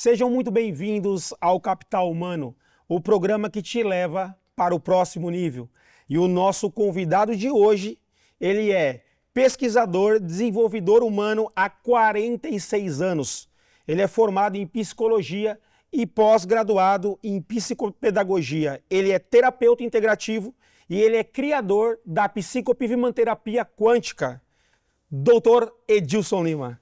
Sejam muito bem-vindos ao Capital Humano, o programa que te leva para o próximo nível. E o nosso convidado de hoje, ele é pesquisador, desenvolvedor humano há 46 anos. Ele é formado em psicologia e pós-graduado em psicopedagogia. Ele é terapeuta integrativo e ele é criador da psicopivimanterapia quântica. Dr. Edilson Lima.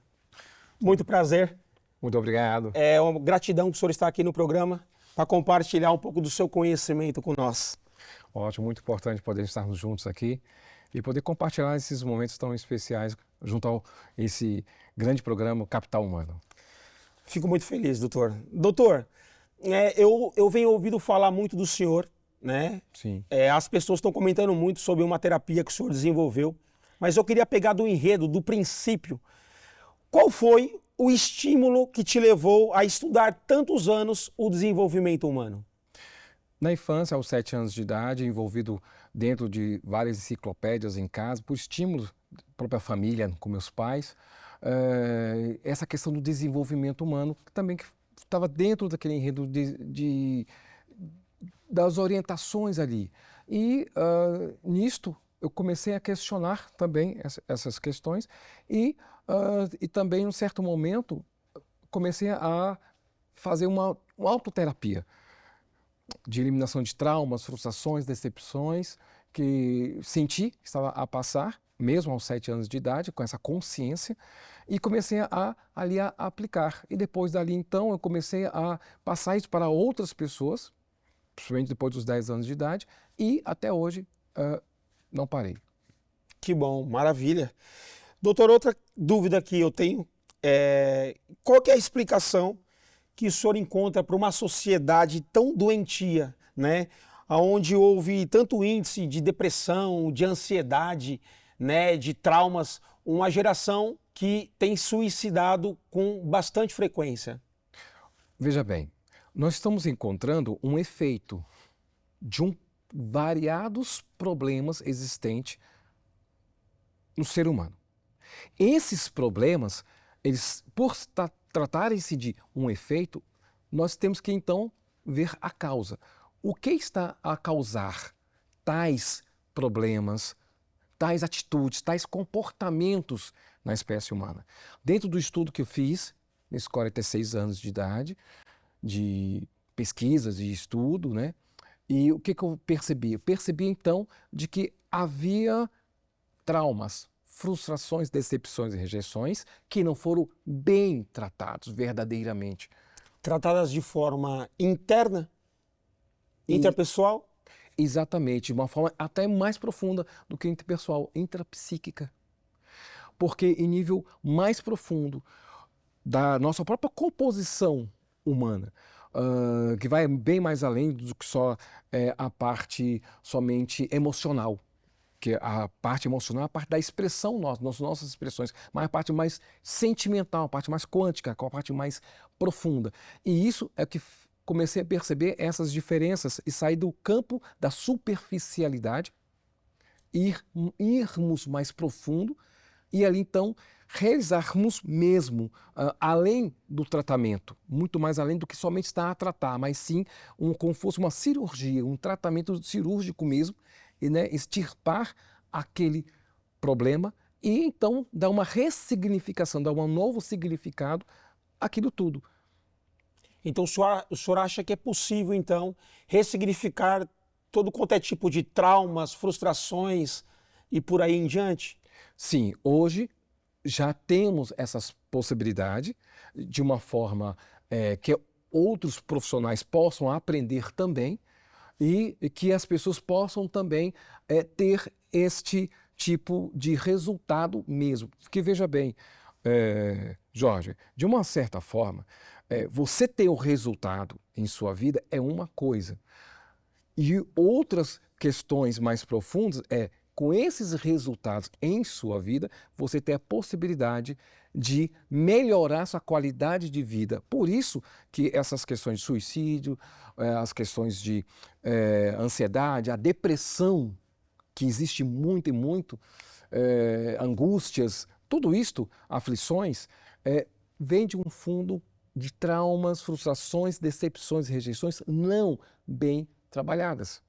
Muito prazer. Muito obrigado. É uma gratidão que o senhor está aqui no programa para compartilhar um pouco do seu conhecimento com nós. Ótimo, muito importante poder estarmos juntos aqui e poder compartilhar esses momentos tão especiais junto a esse grande programa Capital Humano. Fico muito feliz, doutor. Doutor, eu venho ouvindo falar muito do senhor, né? Sim. As pessoas estão comentando muito sobre uma terapia que o senhor desenvolveu, mas eu queria pegar do enredo, do princípio. Qual foi o estímulo que te levou a estudar tantos anos o desenvolvimento humano? Na infância, aos 7 anos de idade, envolvido dentro de várias enciclopédias em casa, por estímulos da própria família, com meus pais, essa questão do desenvolvimento humano, que também estava dentro daquele enredo das orientações ali. E nisto eu comecei a questionar também essas questões e também, em um certo momento, comecei a fazer uma autoterapia de eliminação de traumas, frustrações, decepções que senti que estava a passar, mesmo aos 7 anos de idade, com essa consciência, e comecei ali a aplicar. E depois dali, então, eu comecei a passar isso para outras pessoas, principalmente depois dos 10 anos de idade, e até hoje não parei. Que bom, maravilha. Doutor, outra dúvida que eu tenho é qual que é a explicação que o senhor encontra para uma sociedade tão doentia, né? Onde houve tanto índice de depressão, de ansiedade, né? De traumas, uma geração que tem suicidado com bastante frequência. Veja bem, nós estamos encontrando um efeito de variados problemas existentes no ser humano. Esses problemas, eles, por tratarem-se de um efeito, nós temos que então ver a causa. O que está a causar tais problemas, tais atitudes, tais comportamentos na espécie humana? Dentro do estudo que eu fiz, nesses 46 anos de idade, de pesquisas e estudo, né? E o que eu percebi? Eu percebi então de que havia traumas, frustrações, decepções e rejeições que não foram bem tratados verdadeiramente. Tratadas de forma interna, interpessoal? Exatamente, de uma forma até mais profunda do que interpessoal, intrapsíquica. Porque em nível mais profundo da nossa própria composição humana, que vai bem mais além do que só a parte somente emocional. Que a parte emocional é a parte da expressão nossas expressões, mas a parte mais sentimental, a parte mais quântica, a parte mais profunda. E isso é que comecei a perceber essas diferenças e sair do campo da superficialidade, irmos mais profundo e ali então realizarmos mesmo, além do tratamento, muito mais além do que somente estar a tratar, mas sim como fosse uma cirurgia, um tratamento cirúrgico mesmo, e, né, extirpar aquele problema e então dar uma ressignificação, dar um novo significado àquilo tudo. Então o senhor acha que é possível então ressignificar todo quanto é tipo de traumas, frustrações e por aí em diante? Sim, hoje já temos essas possibilidades de uma forma que outros profissionais possam aprender também, e que as pessoas possam também ter este tipo de resultado mesmo. Porque veja bem, Jorge, de uma certa forma, você ter o resultado em sua vida é uma coisa. E outras questões mais profundas com esses resultados em sua vida, você ter a possibilidade de melhorar sua qualidade de vida. Por isso que essas questões de suicídio, as questões de ansiedade, a depressão, que existe muito e muito, angústias, tudo isto, aflições, vem de um fundo de traumas, frustrações, decepções e rejeições não bem trabalhadas.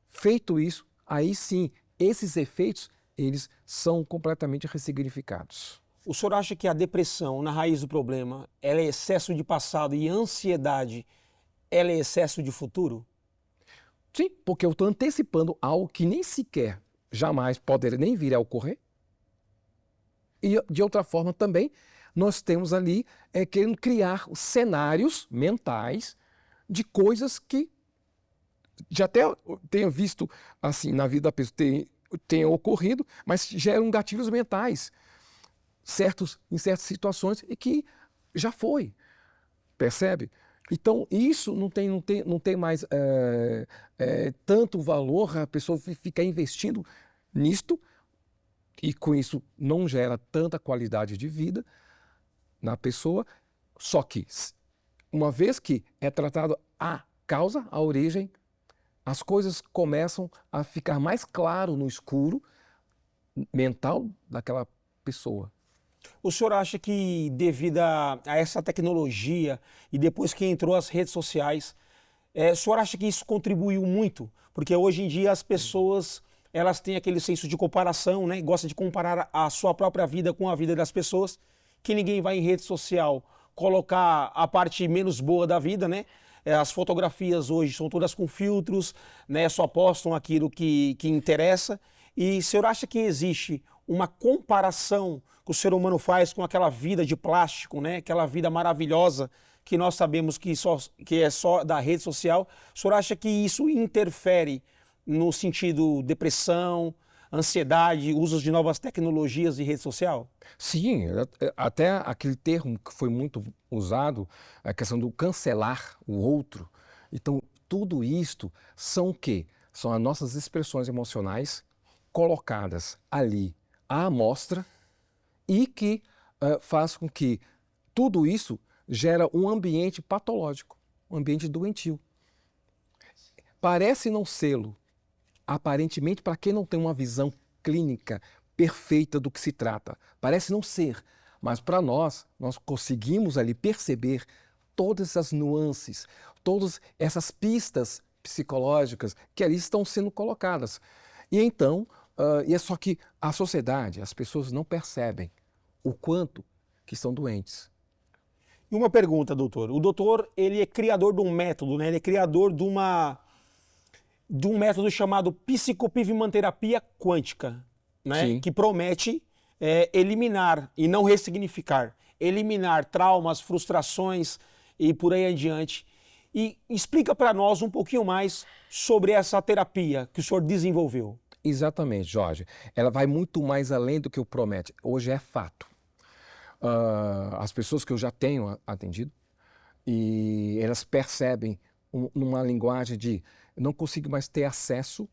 Feito isso, aí sim, esses efeitos, eles são completamente ressignificados. O senhor acha que a depressão, na raiz do problema, ela é excesso de passado e a ansiedade, ela é excesso de futuro? Sim, porque eu estou antecipando algo que nem sequer, jamais poderia nem vir a ocorrer. E, de outra forma, também, nós temos ali querendo criar cenários mentais de coisas que já até tenha visto assim na vida da pessoa, tenha ocorrido, mas geram gatilhos mentais em certas situações e que já foi, percebe? Então, isso não tem mais tanto valor a pessoa ficar investindo nisto, e com isso não gera tanta qualidade de vida na pessoa, só que, uma vez que é tratado a causa, a origem, as coisas começam a ficar mais claro no escuro mental daquela pessoa. O senhor acha que devido a essa tecnologia e depois que entrou as redes sociais, o senhor acha que isso contribuiu muito? Porque hoje em dia as pessoas, elas têm aquele senso de comparação, né? Gostam de comparar a sua própria vida com a vida das pessoas, que ninguém vai em rede social colocar a parte menos boa da vida, né? As fotografias hoje são todas com filtros, né? Só postam aquilo que interessa. E o senhor acha que existe uma comparação que o ser humano faz com aquela vida de plástico, né? Aquela vida maravilhosa que nós sabemos que é só da rede social? O senhor acha que isso interfere no sentido depressão, ansiedade, uso de novas tecnologias e rede social? Sim, até aquele termo que foi muito usado, a questão do cancelar o outro. Então, tudo isto são o quê? São as nossas expressões emocionais colocadas ali à amostra e que faz com que tudo isso gera um ambiente patológico, um ambiente doentio. Parece não sê-lo, aparentemente, para quem não tem uma visão clínica perfeita do que se trata. Parece não ser, mas para nós conseguimos ali perceber todas essas nuances, todas essas pistas psicológicas que ali estão sendo colocadas. E então, e é só que a sociedade, as pessoas não percebem o quanto que estão doentes. E uma pergunta, doutor. O doutor, ele é criador de um método, né? Ele é criador de um método chamado psicopivimanterapia quântica, né? Sim. Que promete eliminar e não ressignificar, eliminar traumas, frustrações e por aí adiante. E explica para nós um pouquinho mais sobre essa terapia que o senhor desenvolveu. Exatamente, Jorge. Ela vai muito mais além do que o promete. Hoje é fato. As pessoas que eu já tenho atendido, e elas percebem numa linguagem de não consigo mais ter acesso,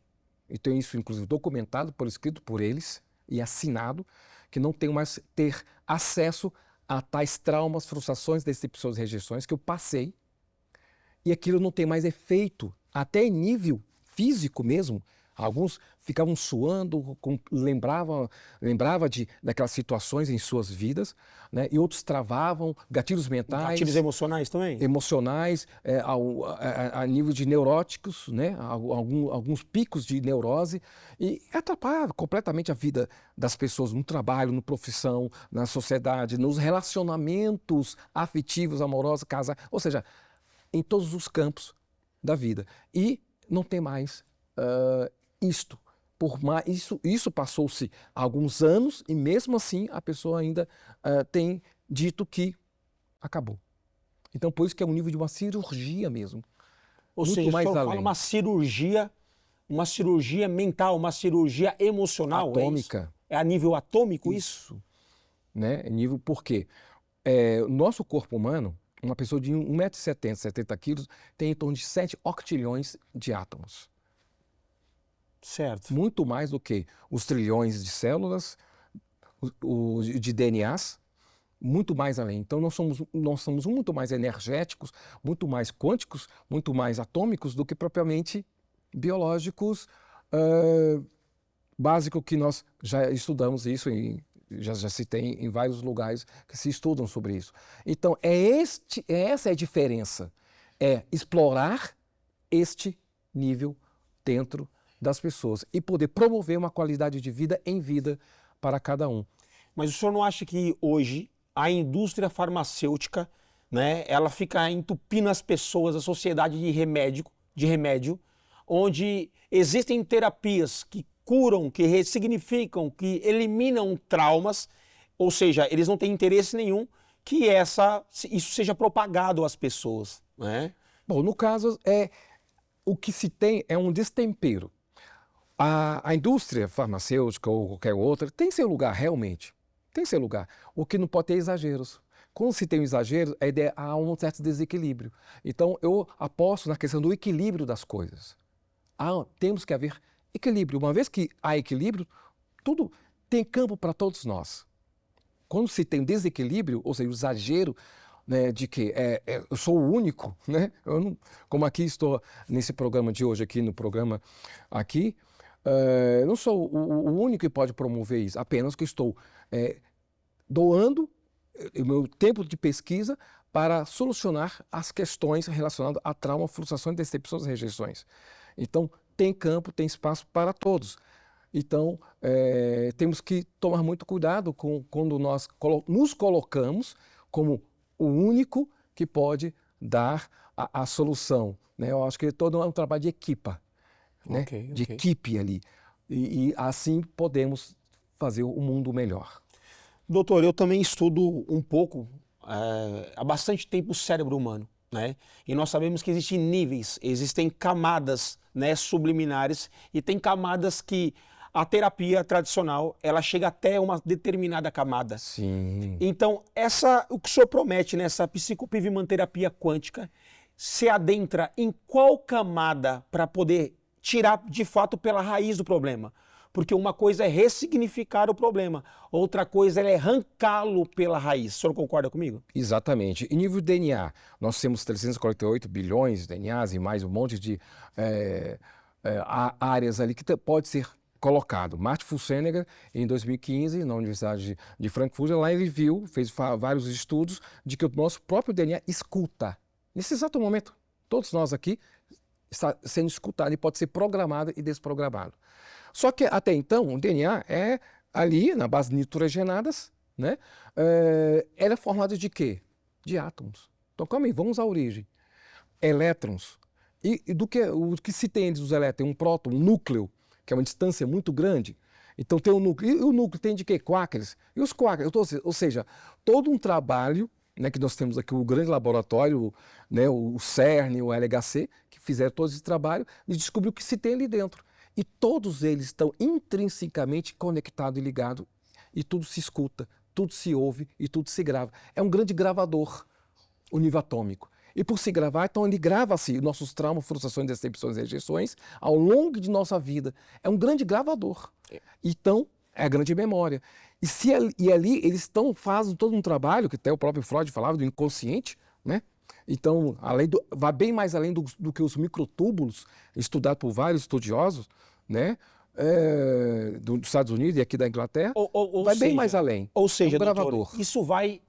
e tenho isso inclusive documentado por escrito por eles e assinado, que não tenho mais ter acesso a tais traumas, frustrações, decepções e rejeições que eu passei, e aquilo não tem mais efeito, até em nível físico mesmo. Alguns ficavam suando, lembrava daquelas situações em suas vidas, né? E outros travavam, gatilhos mentais. Gatilhos emocionais também? Emocionais, a nível de neuróticos, né? Alguns picos de neurose, e atrapalhava completamente a vida das pessoas no trabalho, na profissão, na sociedade, nos relacionamentos afetivos, amorosos, casa, ou seja, em todos os campos da vida. E não tem mais isto. Isso passou-se alguns anos e mesmo assim a pessoa ainda tem dito que acabou. Então por isso que é um nível de uma cirurgia mesmo. Ou muito seja, mais o senhor além. fala uma cirurgia mental, uma cirurgia emocional. Atômica. É a nível atômico isso? Né? Nível porque o nosso corpo humano, uma pessoa de 1,70 m, 70 quilos, tem em torno de 7 octilhões de átomos. Certo. Muito mais do que os trilhões de células, de DNAs, muito mais além. Então nós somos muito mais energéticos, muito mais quânticos, muito mais atômicos do que propriamente biológicos, básico que nós já estudamos isso já se tem em vários lugares que se estudam sobre isso. Então, essa é a diferença, é explorar este nível dentro das pessoas e poder promover uma qualidade de vida em vida para cada um. Mas o senhor não acha que hoje a indústria farmacêutica, né, ela fica entupindo as pessoas, a sociedade de remédio, onde existem terapias que curam, que ressignificam, que eliminam traumas, ou seja, eles não têm interesse nenhum que isso seja propagado às pessoas, né? Bom, no caso, o que se tem é um destempero. A indústria farmacêutica ou qualquer outra tem seu lugar, realmente. Tem seu lugar. O que não pode ter exageros. Quando se tem um exagero, há um certo desequilíbrio. Então, eu aposto na questão do equilíbrio das coisas. Temos que haver equilíbrio. Uma vez que há equilíbrio, tudo tem campo para todos nós. Quando se tem desequilíbrio, ou seja, o exagero, né, de que eu sou o único, né? Eu não, como aqui estou nesse programa de hoje, aqui no programa aqui, eu não sou o único que pode promover isso, apenas que estou doando o meu tempo de pesquisa para solucionar as questões relacionadas a trauma, frustrações, decepções e rejeições. Então, tem campo, tem espaço para todos. Então, temos que tomar muito cuidado quando nós nos colocamos como o único que pode dar a solução, né? Eu acho que todo é um trabalho de equipa, né? De equipe ali. E assim podemos fazer o mundo melhor. Doutor, eu também estudo um pouco, há bastante tempo, o cérebro humano, né? E nós sabemos que existem níveis, existem camadas, né, subliminares, e tem camadas que a terapia tradicional, ela chega até uma determinada camada. Sim. Então, o que o senhor promete nessa psicopivimanterapia quântica se adentra em qual camada para poder tirar de fato pela raiz do problema? Porque uma coisa é ressignificar o problema, outra coisa é arrancá-lo pela raiz. O senhor concorda comigo? Exatamente. Em nível de DNA, nós temos 348 bilhões de DNAs e mais um monte de áreas ali que pode ser colocado. Martin Fussenegger, em 2015, na Universidade de Frankfurt, lá ele fez vários estudos de que o nosso próprio DNA escuta. Nesse exato momento, todos nós aqui está sendo escutado e pode ser programado e desprogramado. Só que até então o DNA é ali na base de nitrogenadas, né? Ela é formada de quê? De átomos. Então, calma aí, vamos à origem. Elétrons. E o que se tem dos elétrons? Tem um próton, um núcleo, que é uma distância muito grande. Então tem o núcleo. E o núcleo tem de quê? Quarks. E os quarks, ou seja, todo um trabalho, né, que nós temos aqui, o grande laboratório, né, o CERN, o LHC, que fizeram todo esse trabalho e descobriu o que se tem ali dentro. E todos eles estão intrinsecamente conectados e ligados, e tudo se escuta, tudo se ouve e tudo se grava. É um grande gravador, o nível atômico. E por se gravar, então ele grava-se nossos traumas, frustrações, decepções e rejeições ao longo de nossa vida. É um grande gravador. Então, é a grande memória. E ali eles fazem todo um trabalho, que até o próprio Freud falava, do inconsciente, né? Então, vai bem mais além do que os microtúbulos, estudados por vários estudiosos, né? Dos Estados Unidos e aqui da Inglaterra, vai bem mais além. Ou seja, é um gravador. Doutor, isso vai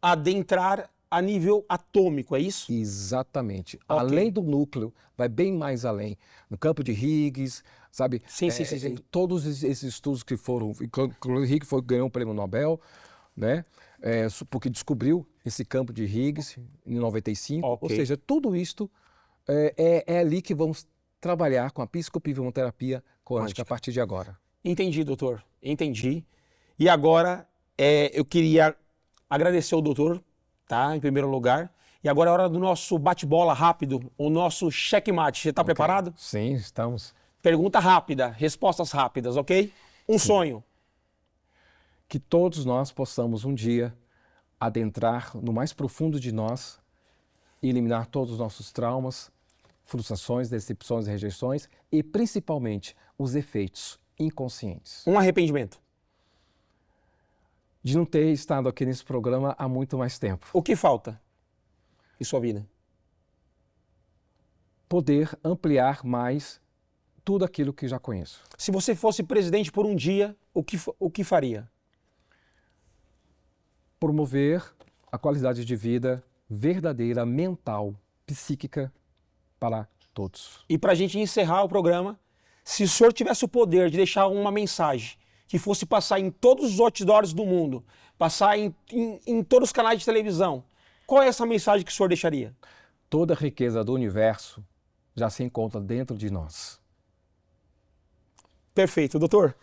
adentrar a nível atômico, é isso? Exatamente. Okay. Além do núcleo, vai bem mais além. No campo de Higgs, sabe? Sim. Todos esses estudos que foram... Higgs ganhou um prêmio Nobel, né? Porque descobriu esse campo de Higgs em 95. Okay. Ou seja, tudo isto é ali que vamos trabalhar com a psicopivimanterapia quântica a partir de agora. Entendi, doutor. Entendi. E agora eu queria agradecer ao doutor, tá? Em primeiro lugar. E agora é hora do nosso bate-bola rápido, o nosso checkmate. Você está preparado? Sim, estamos. Pergunta rápida, respostas rápidas, ok? Um sonho. Que todos nós possamos um dia adentrar no mais profundo de nós e eliminar todos os nossos traumas, frustrações, decepções e rejeições e principalmente os efeitos inconscientes. Um arrependimento. De não ter estado aqui nesse programa há muito mais tempo. O que falta em sua vida? Poder ampliar mais tudo aquilo que já conheço. Se você fosse presidente por um dia, o que faria? promover a qualidade de vida verdadeira, mental, psíquica para todos. E para a gente encerrar o programa, se o senhor tivesse o poder de deixar uma mensagem que fosse passar em todos os outdoors do mundo, passar em todos os canais de televisão, qual é essa mensagem que o senhor deixaria? Toda a riqueza do universo já se encontra dentro de nós. Perfeito, doutor.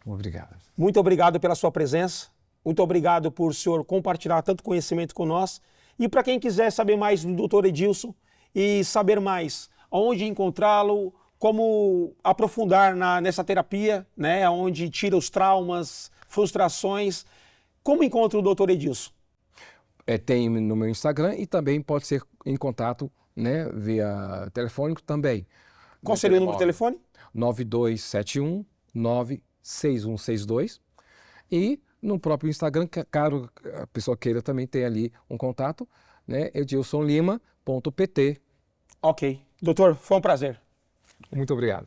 Obrigado. Muito obrigado pela sua presença. Muito obrigado por o senhor compartilhar tanto conhecimento com nós. E para quem quiser saber mais do Dr. Edilson e saber mais onde encontrá-lo, como aprofundar nessa terapia, né, onde tira os traumas, frustrações, como encontra o Dr. Edilson? Tem no meu Instagram e também pode ser em contato, né, via telefônico também. Qual seria o número de telefone? 9271-96162. E no próprio Instagram, caso a pessoa queira também ter ali um contato, né, edilsonlima.pt. Ok. Doutor, foi um prazer. Muito obrigado.